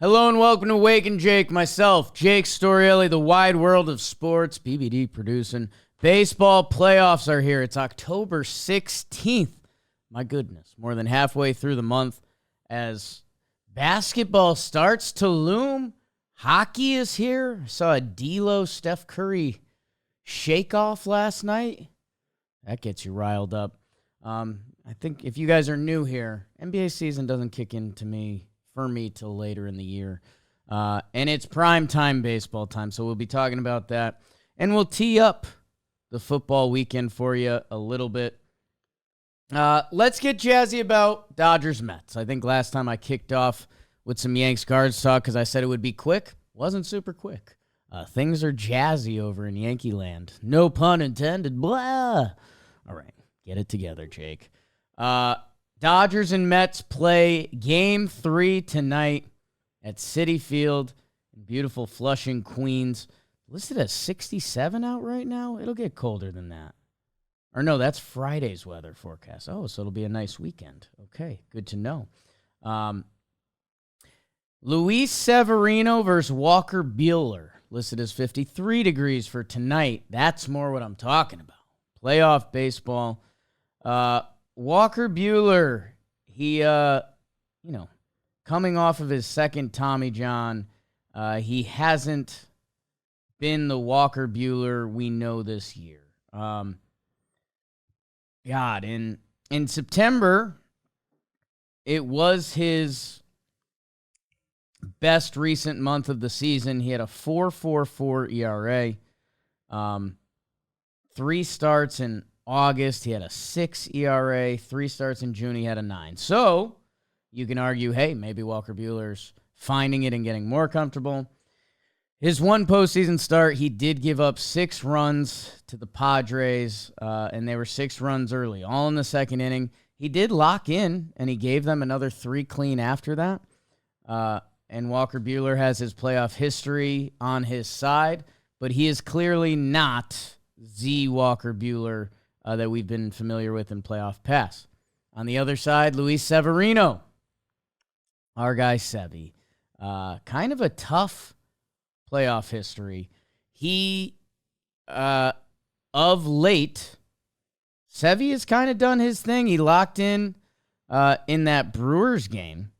Hello and welcome to Wake and Jake. Myself, Jake Storielli, the wide world of sports, BBD producing. Baseball playoffs are here. It's October 16th. My goodness, more than halfway through the month as basketball starts to loom. Hockey is here. I saw a D'Lo Steph Curry shake-off last night. That gets you riled up. I think if you guys are new here, NBA season doesn't kick in for me till later in the year. And it's prime time baseball time, so we'll be talking about that. And we'll tee up the football weekend for you a little bit. Let's get jazzy about Dodgers-Mets. I think last time I kicked off with some Yanks-Guards talk because I said it would be quick. Wasn't super quick. Things are jazzy over in Yankee land. No pun intended. Blah. All right, get it together, Jake. Dodgers and Mets play Game 3 tonight at Citi Field in beautiful Flushing, Queens. Listed as 67 out right now. It'll get colder than that. Or no, that's Friday's weather forecast. Oh, so it'll be a nice weekend. Okay, good to know. Luis Severino versus Walker Buehler. Listed as 53 degrees for tonight. That's more what I'm talking about. Playoff baseball. Walker Buehler, he, coming off of his second Tommy John, he hasn't been the Walker Buehler we know this year. In September, it was his best recent month of the season. He had a 4.44 ERA. 3 starts in August, he had a 6 ERA. 3 starts in June, he had a 9. So you can argue, hey, maybe Walker Buehler's finding it and getting more comfortable. His one postseason start, he did give up 6 runs to the Padres, and they were 6 runs early, all in the second inning. He did lock in, and he gave them another 3 clean after that. And Walker Buehler has his playoff history on his side, but he is clearly not the Walker Buehler that we've been familiar with in playoff past. On the other side, Luis Severino, our guy Sevy. Kind of a tough playoff history. He, of late, Sevy has kind of done his thing. He locked in that Brewers game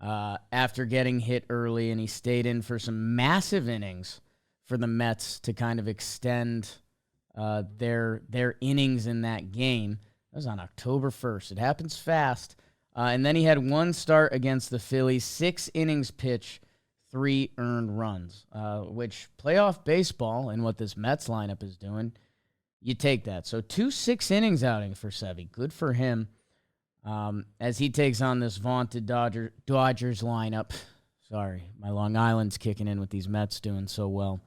after getting hit early, and he stayed in for some massive innings for the Mets to kind of extend their innings in that game. That was on October 1st. It happens fast. And then he had 1 start against the Phillies, 6 innings pitched, 3 earned runs, which playoff baseball and what this Mets lineup is doing, you take that. So 2 6-innings outing for Sevy. Good for him as he takes on this vaunted Dodgers lineup. Sorry, my Long Island's kicking in with these Mets doing so well.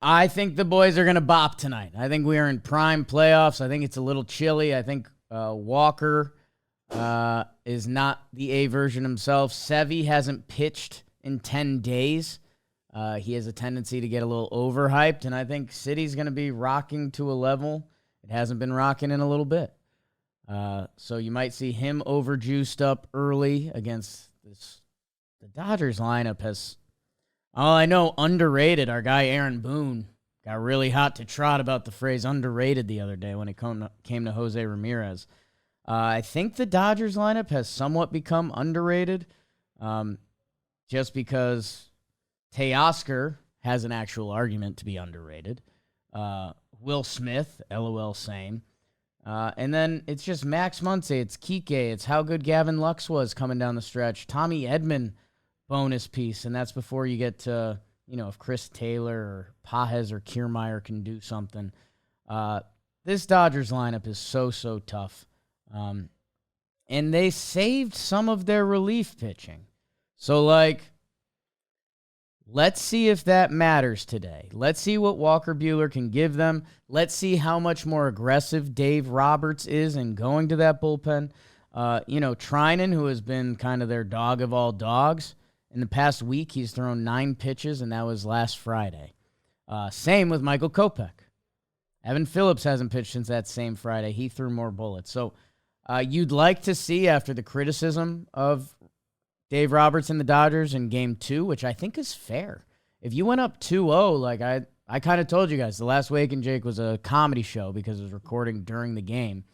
I think the boys are going to bop tonight. I think we are in prime playoffs. I think it's a little chilly. I think Walker is not the A version himself. Sevy hasn't pitched in 10 days. He has a tendency to get a little overhyped, and I think City's going to be rocking to a level it hasn't been rocking in a little bit. So you might see him overjuiced up early against this. The Dodgers lineup has... Oh, I know, underrated. Our guy Aaron Boone got really hot to trot about the phrase underrated the other day when it came to Jose Ramirez. I think the Dodgers lineup has somewhat become underrated just because Teoscar has an actual argument to be underrated. Will Smith, LOL, same. And then it's just Max Muncy, it's Kike, it's how good Gavin Lux was coming down the stretch. Tommy Edman, bonus piece, and that's before you get to, if Chris Taylor or Pajes or Kiermaier can do something. This Dodgers lineup is so tough. And they saved some of their relief pitching. So, let's see if that matters today. Let's see what Walker Buehler can give them. Let's see how much more aggressive Dave Roberts is in going to that bullpen. Trinan, who has been kind of their dog of all dogs, in the past week, he's thrown 9 pitches, and that was last Friday. Same with Michael Kopech. Evan Phillips hasn't pitched since that same Friday. He threw more bullets. So You'd like to see after the criticism of Dave Roberts and the Dodgers in Game 2, which I think is fair. If you went up 2-0, like I kind of told you guys, the last Wake and Jake was a comedy show because it was recording during the game,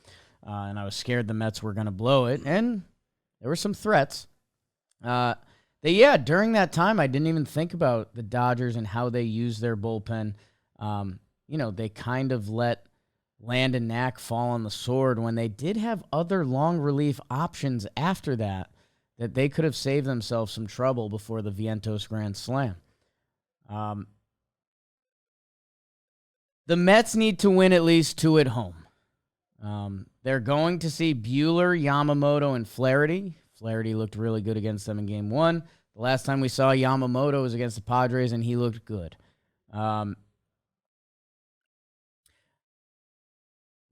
and I was scared the Mets were going to blow it, and there were some threats. During that time, I didn't even think about the Dodgers and how they use their bullpen. They kind of let Landon Knack fall on the sword when they did have other long relief options after that they could have saved themselves some trouble before the Vientos Grand Slam. The Mets need to win at least 2 at home. They're going to see Buehler, Yamamoto, and Flaherty. Flaherty looked really good against them in Game 1. The last time we saw Yamamoto was against the Padres, and he looked good.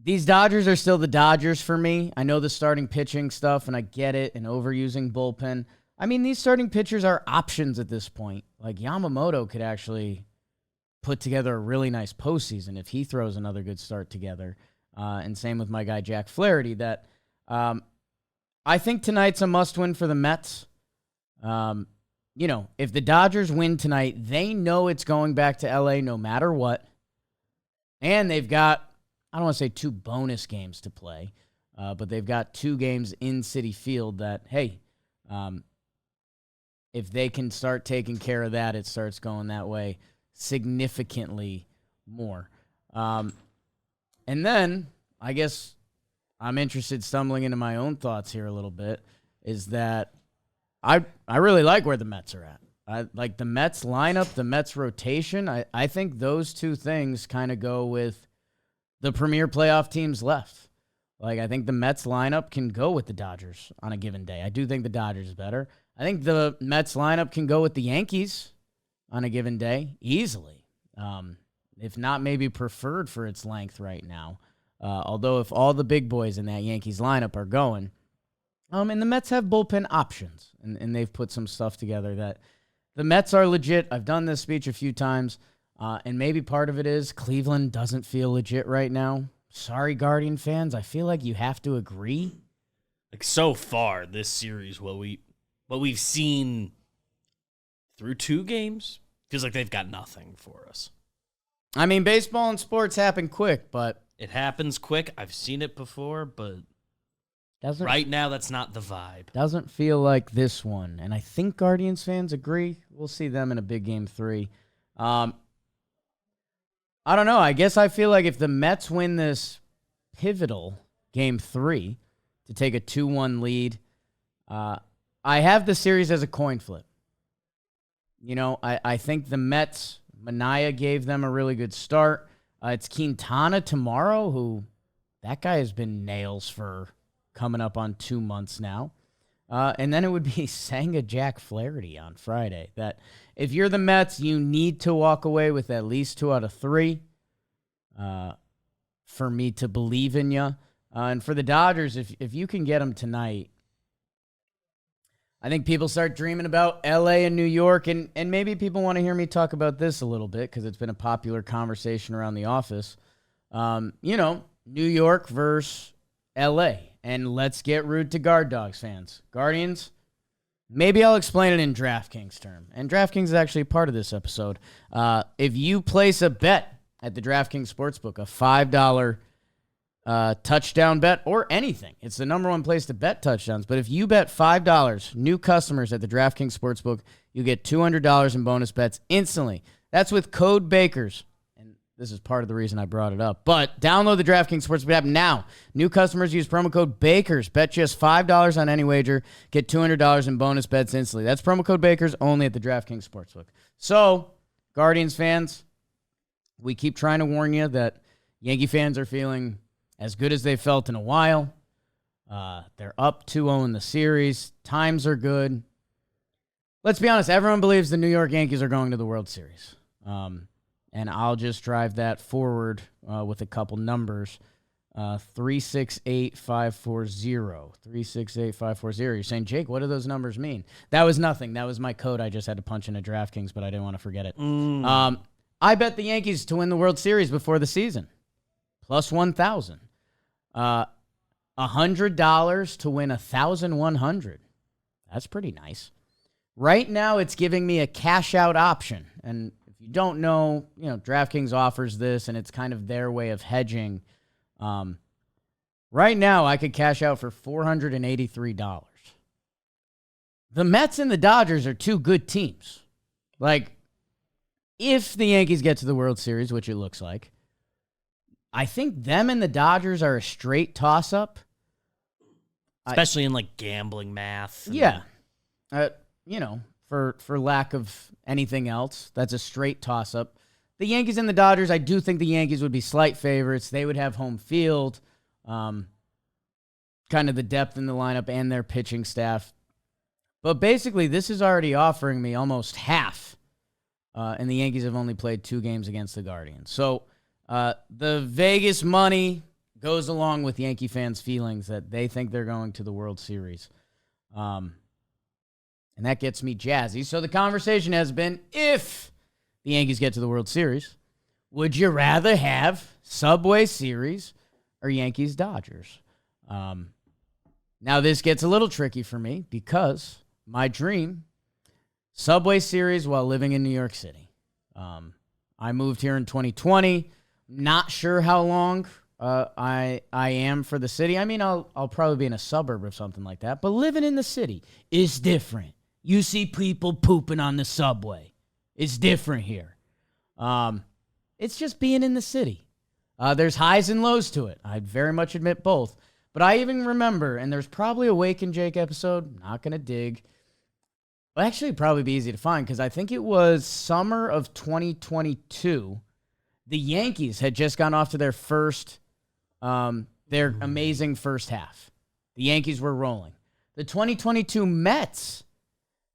These Dodgers are still the Dodgers for me. I know the starting pitching stuff, and I get it, and overusing bullpen. I mean, these starting pitchers are options at this point. Like, Yamamoto could actually put together a really nice postseason if he throws another good start together. And same with my guy, Jack Flaherty, that I think tonight's a must-win for the Mets. If the Dodgers win tonight, they know it's going back to L.A. no matter what. And they've got, I don't want to say 2 bonus games to play, but they've got 2 games in Citi Field that, hey, if they can start taking care of that, it starts going that way significantly more. And then, I guess I'm interested, stumbling into my own thoughts here a little bit, is that I really like where the Mets are at. I like the Mets lineup, the Mets rotation. I think those 2 things kind of go with the premier playoff teams left. Like, I think the Mets lineup can go with the Dodgers on a given day. I do think the Dodgers is better. I think the Mets lineup can go with the Yankees on a given day easily. If not maybe preferred for its length right now. Although if all the big boys in that Yankees lineup are going, and the Mets have bullpen options, and they've put some stuff together that the Mets are legit. I've done this speech a few times, and maybe part of it is Cleveland doesn't feel legit right now. Sorry, Guardian fans. I feel like you have to agree. Like, so far this series, what we've seen through 2 games feels like they've got nothing for us. I mean, baseball and sports happen quick, but it happens quick. I've seen it before, but right now that's not the vibe. Doesn't feel like this one, and I think Guardians fans agree. We'll see them in a big Game 3. I don't know. I guess I feel like if the Mets win this pivotal Game 3 to take a 2-1 lead, I have the series as a coin flip. I think the Mets, Manaea gave them a really good start. It's Quintana tomorrow, who that guy has been nails for coming up on 2 months now. And then it would be Senga Jack Flaherty on Friday. That if you're the Mets, you need to walk away with at least 2 out of 3 for me to believe in you. And for the Dodgers, if you can get them tonight, I think people start dreaming about L.A. and New York, and maybe people want to hear me talk about this a little bit because it's been a popular conversation around the office. New York versus L.A., and let's get rude to Guard Dogs fans. Guardians, maybe I'll explain it in DraftKings term, and DraftKings is actually part of this episode. If you place a bet at the DraftKings Sportsbook, a $5 touchdown bet or anything. It's the number 1 place to bet touchdowns. But if you bet $5, new customers at the DraftKings Sportsbook, you get $200 in bonus bets instantly. That's with code BAKERS. And this is part of the reason I brought it up. But download the DraftKings Sportsbook app now. New customers use promo code BAKERS. Bet just $5 on any wager. Get $200 in bonus bets instantly. That's promo code BAKERS only at the DraftKings Sportsbook. So, Guardians fans, we keep trying to warn you that Yankee fans are feeling as good as they felt in a while. They're up 2-0 in the series. Times are good. Let's be honest. Everyone believes the New York Yankees are going to the World Series. And I'll just drive that forward with a couple numbers. 368-540. 368-540. You're saying, Jake, what do those numbers mean? That was nothing. That was my code. I just had to punch into DraftKings, but I didn't want to forget it. I bet the Yankees to win the World Series before the season. Plus 1,000. $100 to win 1,100. That's pretty nice. Right now, it's giving me a cash out option. And if you don't know, DraftKings offers this, and it's kind of their way of hedging. Right now, I could cash out for $483. The Mets and the Dodgers are two good teams. Like, if the Yankees get to the World Series, which it looks like, I think them and the Dodgers are a straight toss-up. Especially in, like, gambling math. Yeah. For lack of anything else, that's a straight toss-up. The Yankees and the Dodgers, I do think the Yankees would be slight favorites. They would have home field, kind of the depth in the lineup and their pitching staff. But basically, this is already offering me almost half, and the Yankees have only played 2 games against the Guardians. So the Vegas money goes along with Yankee fans' feelings that they think they're going to the World Series. And that gets me jazzy. So the conversation has been, if the Yankees get to the World Series, would you rather have Subway Series or Yankees-Dodgers? Now this gets a little tricky for me because my dream, Subway Series while living in New York City. I moved here in 2020. Not sure how long I am for the city. I mean, I'll probably be in a suburb or something like that. But living in the city is different. You see people pooping on the subway. It's different here. It's just being in the city. There's highs and lows to it. I very much admit both. But I even remember, and there's probably a Wake and Jake episode, not going to dig. Well, actually, it'd probably be easy to find because I think it was summer of 2022. The Yankees had just gone off to their amazing first half. The Yankees were rolling. The 2022 Mets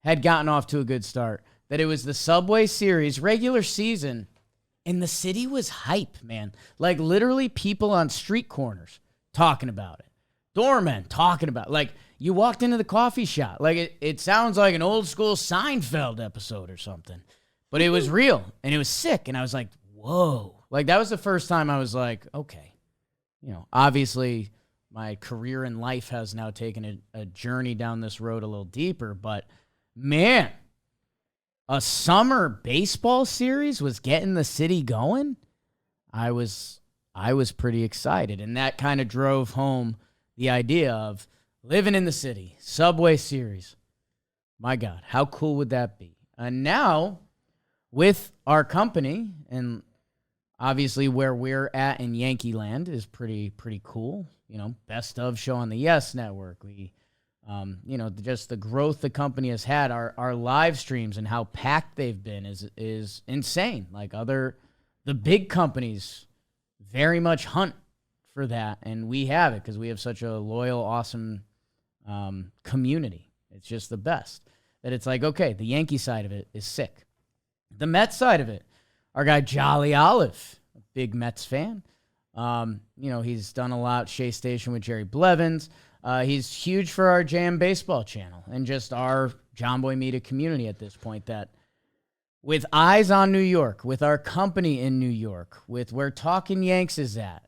had gotten off to a good start. That it was the Subway Series regular season, and the city was hype, man. Like literally people on street corners talking about it. Doormen talking about it. Like you walked into the coffee shop. Like it sounds like an old school Seinfeld episode or something. But it was real, and it was sick, and I was like, whoa. Like that was the first time I was like, okay. Obviously my career in life has now taken a journey down this road a little deeper, but man, a summer baseball series was getting the city going. I was pretty excited, and that kind of drove home the idea of living in the city, Subway Series. My God, how cool would that be? And now, with our company, and obviously where we're at in Yankee land is pretty cool. Best of show on the Yes Network. We just the growth the company has had, our live streams and how packed they've been is insane. Like the big companies very much hunt for that, and we have it because we have such a loyal, awesome community. It's just the best. That it's like, okay, the Yankee side of it is sick. The Mets side of it, our guy Jolly Olive, a big Mets fan. He's done a lot, Shea Station with Jerry Blevins. He's huge for our Jam Baseball channel and just our John Boy Media community at this point, that with eyes on New York, with our company in New York, with where Talking Yanks is at,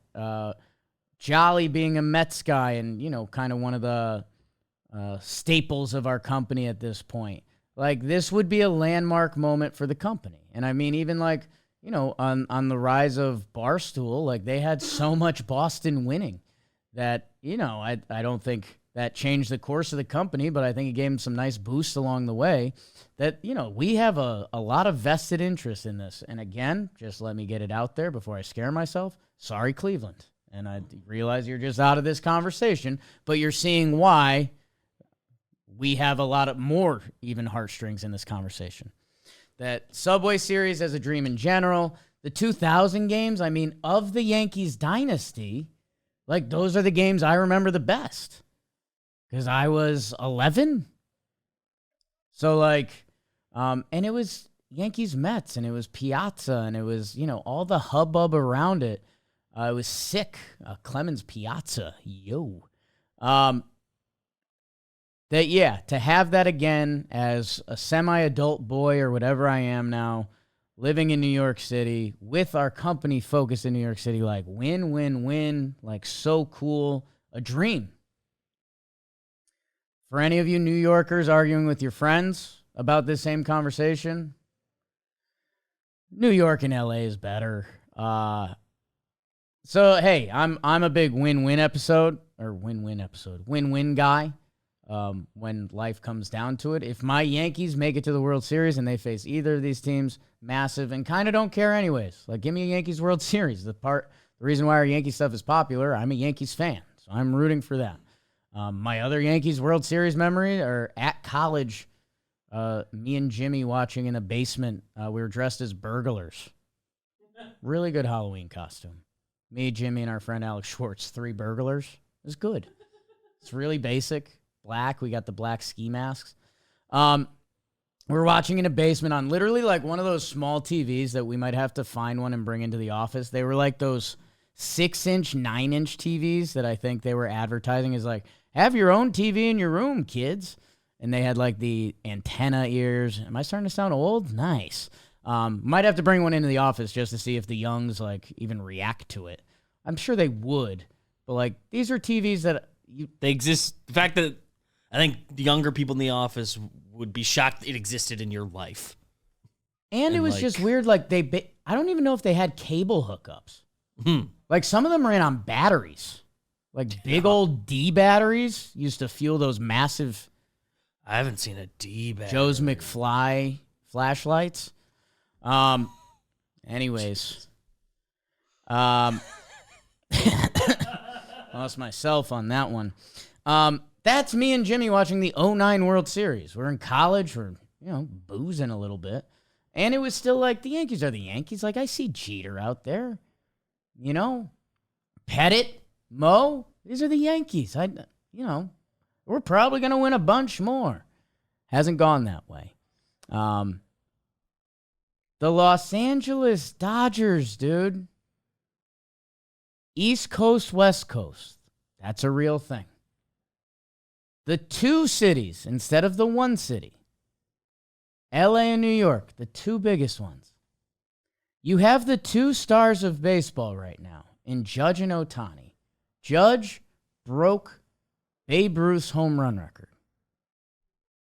Jolly being a Mets guy and, kind of one of the staples of our company at this point. Like, this would be a landmark moment for the company. And I mean, even like, on the rise of Barstool, like they had so much Boston winning that, I don't think that changed the course of the company, but I think it gave them some nice boosts along the way that, we have a lot of vested interest in this. And again, just let me get it out there before I scare myself. Sorry, Cleveland. And I realize you're just out of this conversation, but you're seeing why we have a lot of more even heartstrings in this conversation. That Subway Series as a dream in general, the 2000 games, I mean, of the Yankees dynasty, like those are the games I remember the best because I was 11. So like, and it was Yankees Mets and it was Piazza and it was, all the hubbub around it. It was sick. Clemens Piazza, yo. To have that again as a semi-adult boy or whatever I am now, living in New York City with our company focused in New York City, like win, win, win, like so cool. a dream. For any of you New Yorkers arguing with your friends about this same conversation, New York and LA is better. So hey, I'm a big win-win guy. When life comes down to it, if my Yankees make it to the World Series and they face either of these teams, massive, and kind of don't care anyways. Like, give me a Yankees World Series. The reason why our Yankee stuff is popular, I'm a Yankees fan, so I'm rooting for that. My other Yankees World Series memory are at college. Me and Jimmy watching in a basement. We were dressed as burglars. Really good Halloween costume. Me, Jimmy, and our friend Alex Schwartz, 3 burglars. It was good. It's really basic. Black. We got the black ski masks. We're watching in a basement on literally like one of those small TVs that we might have to find one and bring into the office. They were like those 6-inch, 9-inch TVs that I think they were advertising as like, have your own TV in your room, kids. And they had like the antenna ears. Am I starting to sound old? Nice. Might have to bring one into the office just to see if the youngs like even react to it. I'm sure they would, but like these are TVs that they exist. The fact that I think the younger people in the office would be shocked it existed in your life. And it was like, just weird. Like I don't even know if they had cable hookups. Like some of them ran on batteries, like big old D batteries used to fuel those massive. I haven't seen a D battery. Joe's McFly flashlights. Anyways, lost myself on that one. That's me and Jimmy watching the 2009 World Series. We're in college. We're, boozing a little bit. And it was still like, the Yankees are the Yankees. Like, I see Jeter out there. Pettit, Mo. These are the Yankees. We're probably going to win a bunch more. Hasn't gone that way. The Los Angeles Dodgers, dude. East Coast, West Coast. That's a real thing. The 2 cities instead of the 1 city. LA and New York, the 2 biggest ones. You have the 2 stars of baseball right now in Judge and Ohtani. Judge broke Babe Ruth's home run record.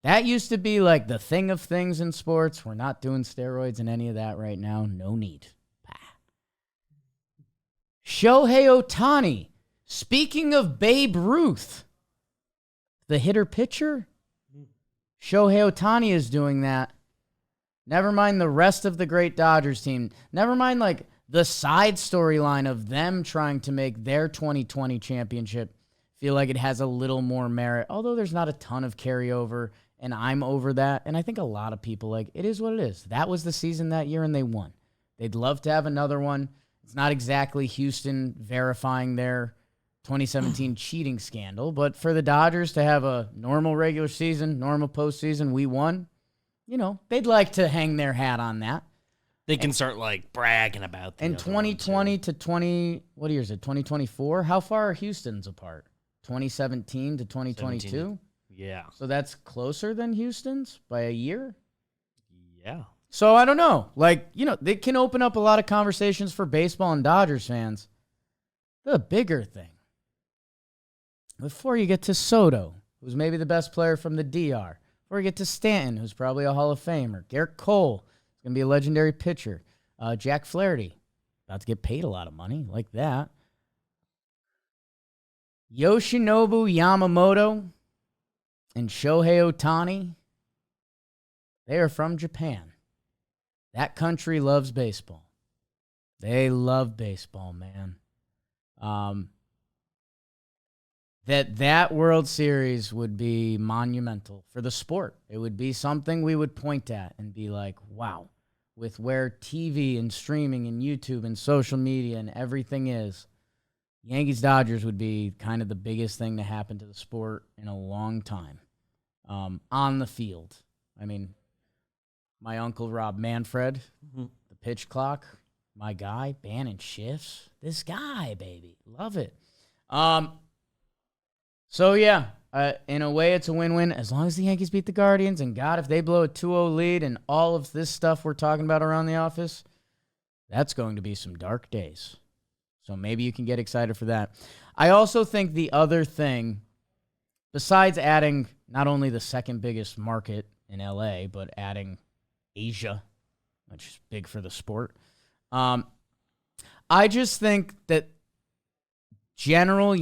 That used to be like the thing of things in sports. We're not doing steroids and any of that right now. No need. Shohei Ohtani. Speaking of Babe Ruth, the hitter-pitcher, Shohei Ohtani is doing that. Never mind the rest of the great Dodgers team. Never mind like the side storyline of them trying to make their 2020 championship feel like it has a little more merit, although there's not a ton of carryover, and I'm over that. And I think a lot of people like, it is what it is. That was the season that year, and they won. They'd love to have another one. It's not exactly Houston verifying their 2017 cheating scandal, but for the Dodgers to have a normal regular season, normal postseason, we won, they'd like to hang their hat on that. They can start like bragging about that. And 2020 to what year is it? 2024? How far are Houston's apart? 2017 to 2022? 17. Yeah. So that's closer than Houston's by a year? Yeah. So I don't know. Like, they can open up a lot of conversations for baseball and Dodgers fans. The bigger thing, before you get to Soto, who's maybe the best player from the DR, before you get to Stanton, who's probably a Hall of Famer, Garrett Cole, is going to be a legendary pitcher, Jack Flaherty, about to get paid a lot of money, like that. Yoshinobu Yamamoto and Shohei Ohtani, they are from Japan. That country loves baseball. They love baseball, man. That World Series would be monumental for the sport. It would be something we would point at and be like, wow, with where TV and streaming and YouTube and social media and everything is, Yankees-Dodgers would be kind of the biggest thing to happen to the sport in a long time. On the field. I mean, my uncle Rob Manfred, the pitch clock, my guy, Bannon shifts. This guy, baby. Love it. So, yeah, in a way, it's a win-win as long as the Yankees beat the Guardians. And, God, if they blow a 2-0 lead and all of this stuff we're talking about around the office, that's going to be some dark days. So maybe you can get excited for that. I also think the other thing, besides adding not only the second biggest market in LA, but adding Asia, which is big for the sport, I just think that general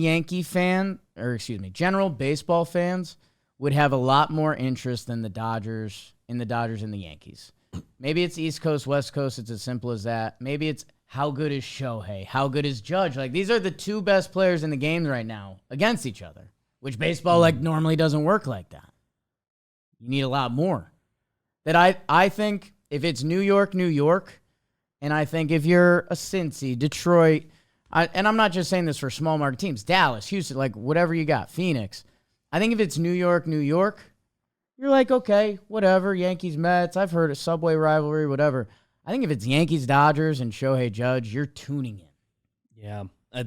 baseball fans would have a lot more interest than the Dodgers and the Yankees. Maybe it's East Coast, West Coast. It's as simple as that. Maybe it's how good is Shohei? How good is Judge? Like, these are the two best players in the game right now against each other, which baseball normally doesn't work like that. You need a lot more. That I think if it's New York, and I think if you're a Cincy, Detroit, and I'm not just saying this for small market teams, Dallas, Houston, like whatever you got, Phoenix. I think if it's New York, you're like, okay, whatever, Yankees, Mets, I've heard a subway rivalry, whatever. I think if it's Yankees, Dodgers, and Shohei Judge, you're tuning in. Yeah. I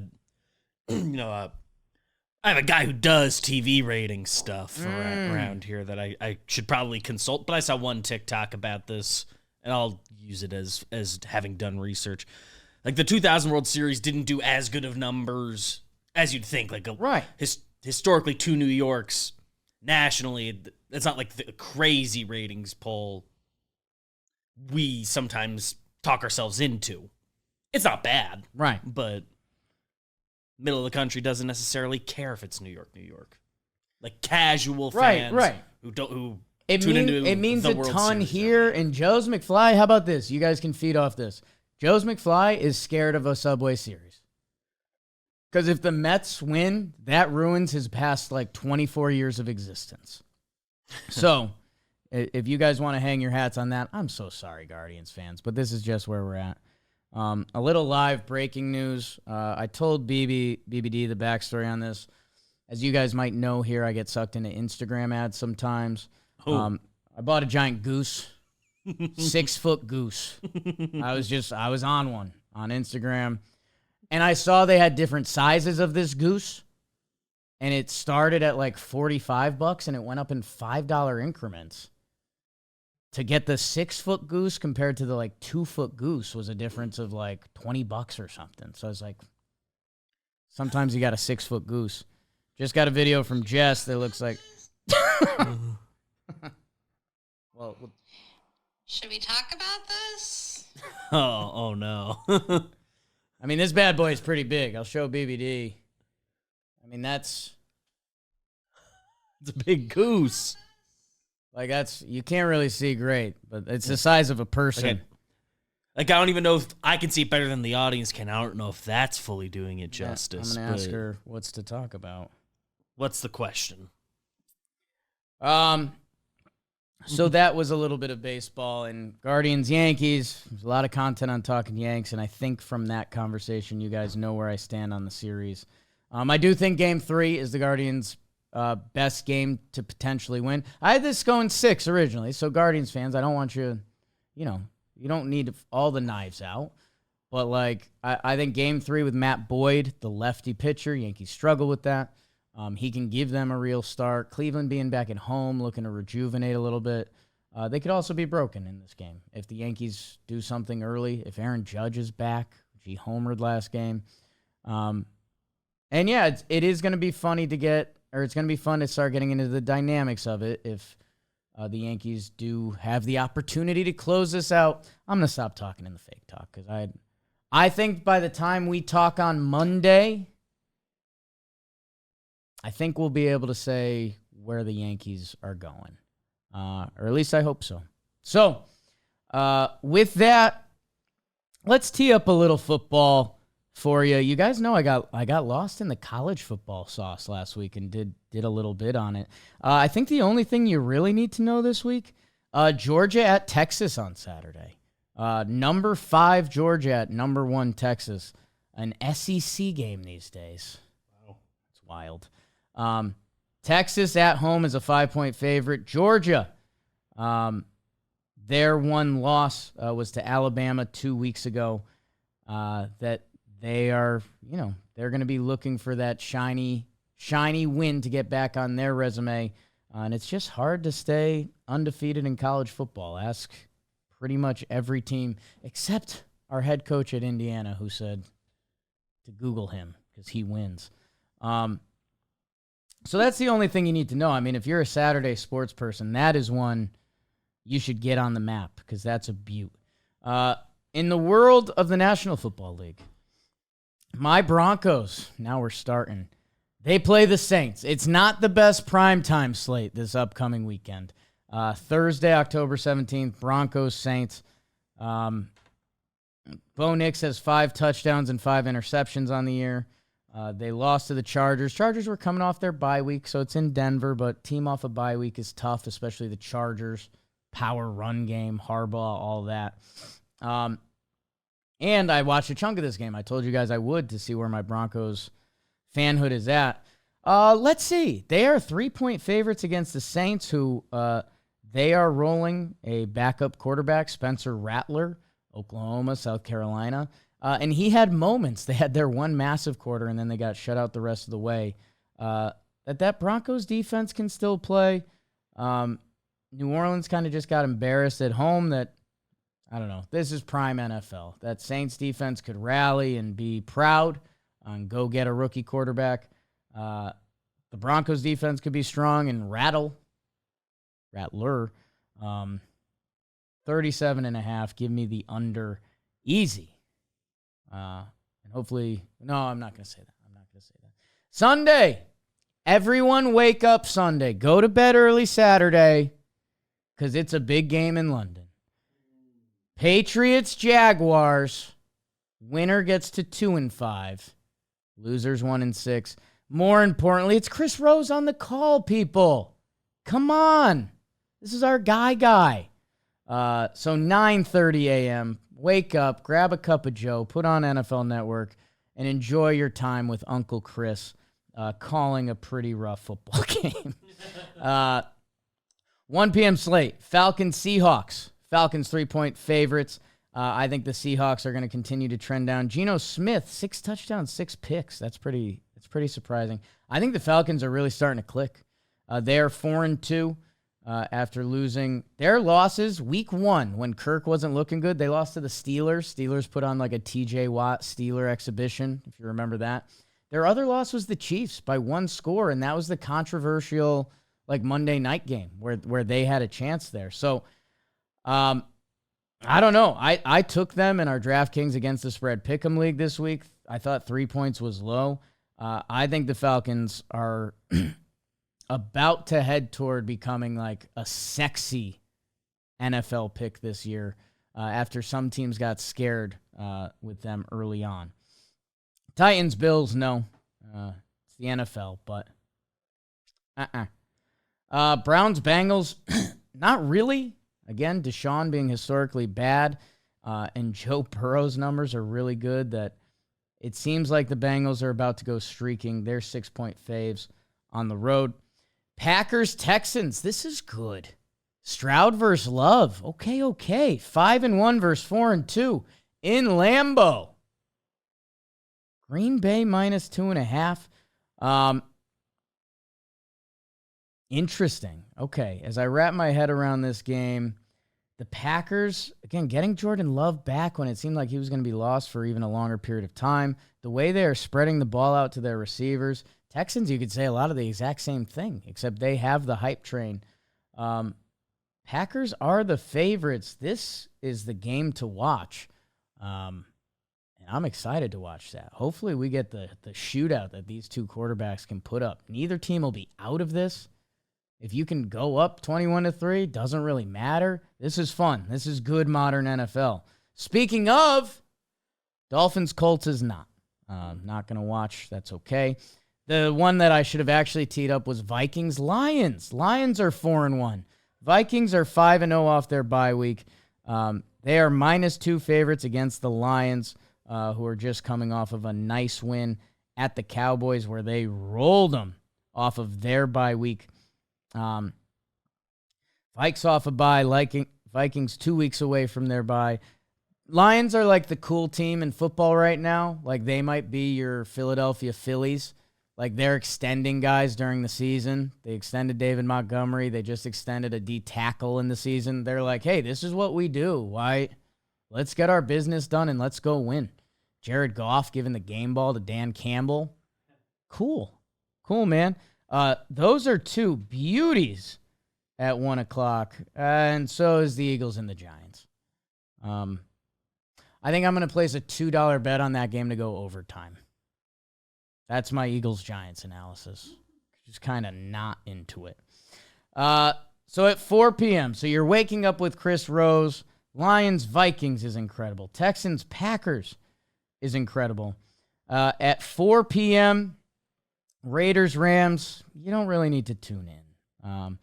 have a guy who does TV rating stuff around here that I should probably consult, but I saw one TikTok about this, and I'll use it as having done research. Like, the 2000 World Series didn't do as good of numbers as you'd think. Like, historically, two New Yorks nationally, it's not like the crazy ratings poll we sometimes talk ourselves into. It's not bad. Right. But middle of the country doesn't necessarily care if it's New York. Like, casual fans who tune into it means the a World ton Series here. And Joe's McFly, how about this? You guys can feed off this. Joe's McFly is scared of a Subway Series. Because if the Mets win, that ruins his past, 24 years of existence. So, if you guys want to hang your hats on that, I'm so sorry, Guardians fans, but this is just where we're at. A little live breaking news. I told BBD the backstory on this. As you guys might know here, I get sucked into Instagram ads sometimes. I bought a giant goose, 6-foot goose. I was on one on Instagram, and I saw they had different sizes of this goose, and it started at $45, and it went up in $5 increments. To get the 6-foot goose compared to the 2-foot goose was a difference of $20 or something. So I was like, sometimes you got a 6-foot goose. Just got a video from Jess that looks like. Well, should we talk about this? Oh no. I mean, this bad boy is pretty big. I'll show BBD. I mean, it's a big goose. You can't really see great, but it's the size of a person. Okay. I don't even know if I can see it better than the audience can. I don't know if that's fully doing it justice. I'm going to ask her what's to talk about. What's the question? So that was a little bit of baseball and Guardians, Yankees. There's a lot of content on Talking Yanks, and I think from that conversation, you guys know where I stand on the series. I do think Game 3 is the Guardians' best game to potentially win. I had this going 6 originally, so Guardians fans, I don't want you, you don't need all the knives out. But, I think Game 3 with Matt Boyd, the lefty pitcher, Yankees struggle with that. He can give them a real start. Cleveland being back at home, looking to rejuvenate a little bit. They could also be broken in this game. If the Yankees do something early, if Aaron Judge is back, he homered last game. And yeah, it is going to be funny it's going to be fun to start getting into the dynamics of it if the Yankees do have the opportunity to close this out. I'm going to stop talking in the fake talk because I think by the time we talk on Monday, I think we'll be able to say where the Yankees are going. Or at least I hope so. So, with that, let's tee up a little football for you. You guys know I got lost in the college football sauce last week and did a little bit on it. I think the only thing you really need to know this week, Georgia at Texas on Saturday. Number 5 Georgia at number 1 Texas. An SEC game these days. Wow. It's wild. Texas at home is a 5-point favorite. Georgia, their one loss was to Alabama 2 weeks ago. That they are, they're going to be looking for that shiny win to get back on their resume. And it's just hard to stay undefeated in college football. Ask pretty much every team except our head coach at Indiana who said to Google him because he wins. So that's the only thing you need to know. I mean, if you're a Saturday sports person, that is one you should get on the map because that's a beaut. In the world of the National Football League, my Broncos, now we're starting. They play the Saints. It's not the best primetime slate this upcoming weekend. Thursday, October 17th, Broncos-Saints. Bo Nix has 5 touchdowns and 5 interceptions on the year. They lost to the Chargers. Chargers were coming off their bye week, so it's in Denver, but team off a bye week is tough, especially the Chargers. Power run game, Harbaugh, all that. And I watched a chunk of this game. I told you guys I would to see where my Broncos fanhood is at. Let's see. They are 3-point favorites against the Saints, who they are rolling a backup quarterback, Spencer Rattler, Oklahoma, South Carolina. And he had moments. They had their one massive quarter, and then they got shut out the rest of the way. That Broncos defense can still play. New Orleans kind of just got embarrassed at home. That, I don't know, this is prime NFL. That Saints defense could rally and be proud and go get a rookie quarterback. The Broncos defense could be strong and Rattler, 37.5. Give me the under easy. And hopefully, no, I'm not going to say that. Sunday, everyone wake up Sunday. Go to bed early Saturday because it's a big game in London. Patriots, Jaguars. Winner gets to 2-5. Losers 1-6. More importantly, it's Chris Rose on the call, people. Come on. This is our guy. So 9:30 a.m., wake up, grab a cup of Joe, put on NFL Network, and enjoy your time with Uncle Chris calling a pretty rough football game. 1 p.m. slate, Falcons-Seahawks. Falcons 3-point favorites. I think the Seahawks are going to continue to trend down. Geno Smith, 6 touchdowns, 6 picks. That's pretty surprising. I think the Falcons are really starting to click. They are 4-2 after losing their losses week 1 when Kirk wasn't looking good. They lost to the Steelers. Steelers put on like a TJ Watt Steeler exhibition, if you remember that. Their other loss was the Chiefs by 1 score, and that was the controversial like Monday night game where they had a chance there. So, I don't know. I took them in our DraftKings against the spread pick'em league this week. I thought 3 points was low. I think the Falcons are about to head toward becoming like a sexy NFL pick this year after some teams got scared with them early on. Titans, Bills, no. It's the NFL, but Browns, Bengals, not really. Again, Deshaun being historically bad, and Joe Burrow's numbers are really good that it seems like the Bengals are about to go streaking. They're 6-point faves on the road. Packers, Texans, this is good. Stroud versus Love. Okay. 5-1 versus 4-2 in Lambeau. Green Bay minus 2.5. Interesting. Okay, as I wrap my head around this game, the Packers, again, getting Jordan Love back when it seemed like he was going to be lost for even a longer period of time. The way they are spreading the ball out to their receivers. Texans, you could say a lot of the exact same thing, except they have the hype train. Packers are the favorites. This is the game to watch. And I'm excited to watch that. Hopefully we get the shootout that these two quarterbacks can put up. Neither team will be out of this. If you can go up 21-3, doesn't really matter. This is fun. This is good modern NFL. Speaking of, Dolphins-Colts is not. Not going to watch. That's okay. The one that I should have actually teed up was Vikings-Lions. Lions are 4-1. Vikings are 5-0 off their bye week. They are -2 favorites against the Lions, who are just coming off of a nice win at the Cowboys where they rolled them off of their bye week. Vikes off a bye, Vikings 2 weeks away from their bye. Lions are like the cool team in football right now. Like they might be your Philadelphia Phillies. Like they're extending guys during the season. They extended David Montgomery. They just extended a D tackle in the season. They're like, hey, this is what we do. Why? Let's get our business done and let's go win. Jared Goff giving the game ball to Dan Campbell. Cool, man. Those are two beauties at 1 o'clock, and so is the Eagles and the Giants. I think I'm going to place a $2 bet on that game to go overtime. That's my Eagles-Giants analysis. Just kind of not into it. So at 4 p.m., so you're waking up with Chris Rose. Lions-Vikings is incredible. Texans-Packers is incredible. At 4 p.m., Raiders-Rams, you don't really need to tune in.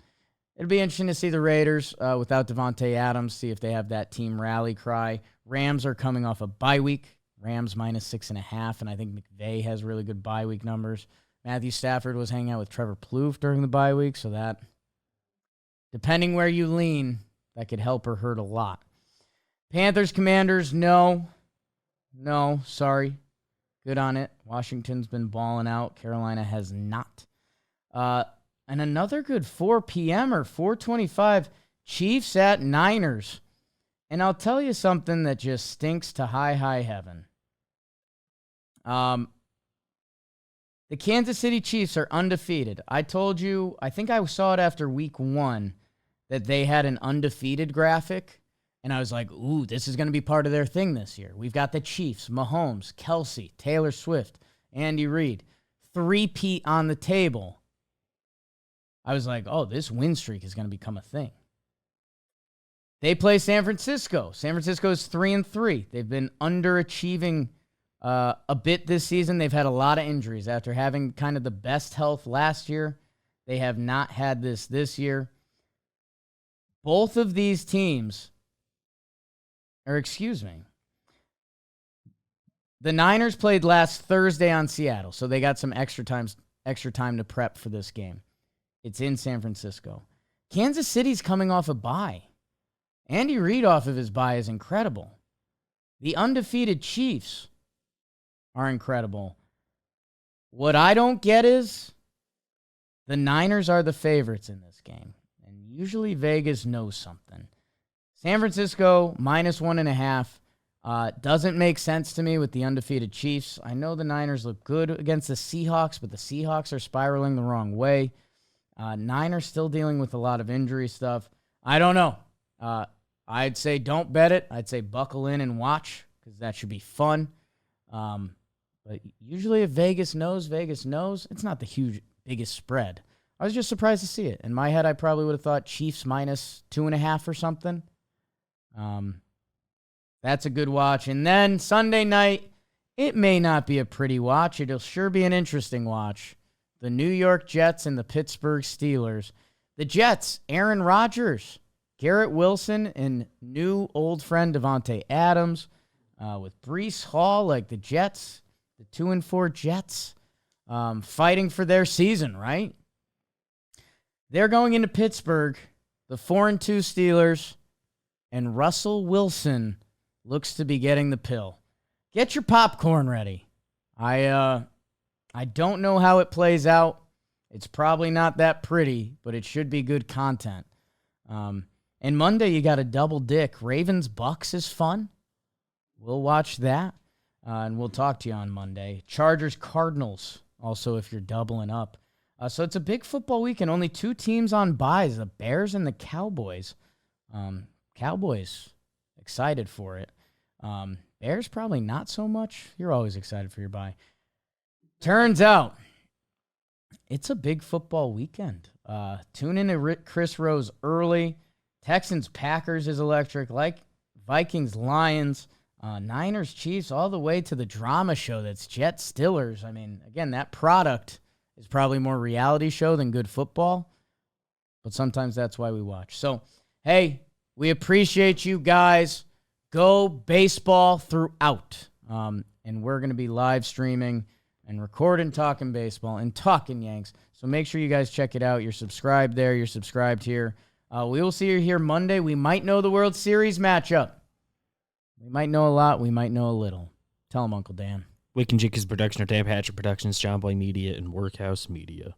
It'll be interesting to see the Raiders without Devontae Adams, see if they have that team rally cry. Rams are coming off a bye week. Rams -6.5, and I think McVay has really good bye week numbers. Matthew Stafford was hanging out with Trevor Plouffe during the bye week, so that, depending where you lean, that could help or hurt a lot. Panthers, Commanders, no, sorry. Good on it. Washington's been balling out. Carolina has not. And another good 4 p.m. or 4:25, Chiefs at Niners. And I'll tell you something that just stinks to high heaven. The Kansas City Chiefs are undefeated. I told you, I think I saw it after week 1, that they had an undefeated graphic. And I was like, ooh, this is going to be part of their thing this year. We've got the Chiefs, Mahomes, Kelsey, Taylor Swift, Andy Reid. 3-peat on the table. I was like, oh, this win streak is going to become a thing. They play San Francisco. San Francisco is 3-3. They've been underachieving a bit this season. They've had a lot of injuries. After having kind of the best health last year, they have not had this year. Both of these teams, the Niners played last Thursday on Seattle, so they got some extra time to prep for this game. It's in San Francisco. Kansas City's coming off a bye. Andy Reid off of his bye is incredible. The undefeated Chiefs are incredible. What I don't get is the Niners are the favorites in this game, and usually Vegas knows something. San Francisco, -1.5. Doesn't make sense to me with the undefeated Chiefs. I know the Niners look good against the Seahawks, but the Seahawks are spiraling the wrong way. Niners still dealing with a lot of injury stuff. I don't know. I'd say don't bet it. I'd say buckle in and watch because that should be fun. But usually if Vegas knows, it's not the biggest spread. I was just surprised to see it. In my head, I probably would have thought Chiefs -2.5 or something. That's a good watch. And then Sunday night, it may not be a pretty watch. It'll sure be an interesting watch. The New York Jets and the Pittsburgh Steelers. The Jets, Aaron Rodgers, Garrett Wilson, and new old friend Devontae Adams. With Breece Hall, like the Jets, the 2-4 Jets, fighting for their season, right? They're going into Pittsburgh, the 4-2 Steelers, and Russell Wilson looks to be getting the pill. Get your popcorn ready. I don't know how it plays out. It's probably not that pretty, but it should be good content. And Monday, you got a double dick. Ravens-Bucks is fun. We'll watch that, and we'll talk to you on Monday. Chargers-Cardinals, also if you're doubling up. So it's a big football weekend. Only 2 teams on byes, the Bears and the Cowboys. Cowboys, excited for it. Bears probably not so much. You're always excited for your bye. Turns out, it's a big football weekend. Tune in to Chris Rose early. Texans-Packers is electric. Like Vikings-Lions. Niners-Chiefs, all the way to the drama show that's Jets-Steelers. I mean, again, that product is probably more reality show than good football. But sometimes that's why we watch. So, hey, we appreciate you guys. Go baseball throughout. And we're going to be live streaming and recording Talking Baseball and Talking Yanks. So make sure you guys check it out. You're subscribed there. You're subscribed here. We will see you here Monday. We might know the World Series matchup. We might know a lot. We might know a little. Tell him, Uncle Dan. Wick and Jake is production or Dan Hatcher Productions, John Boy Media, and Workhouse Media.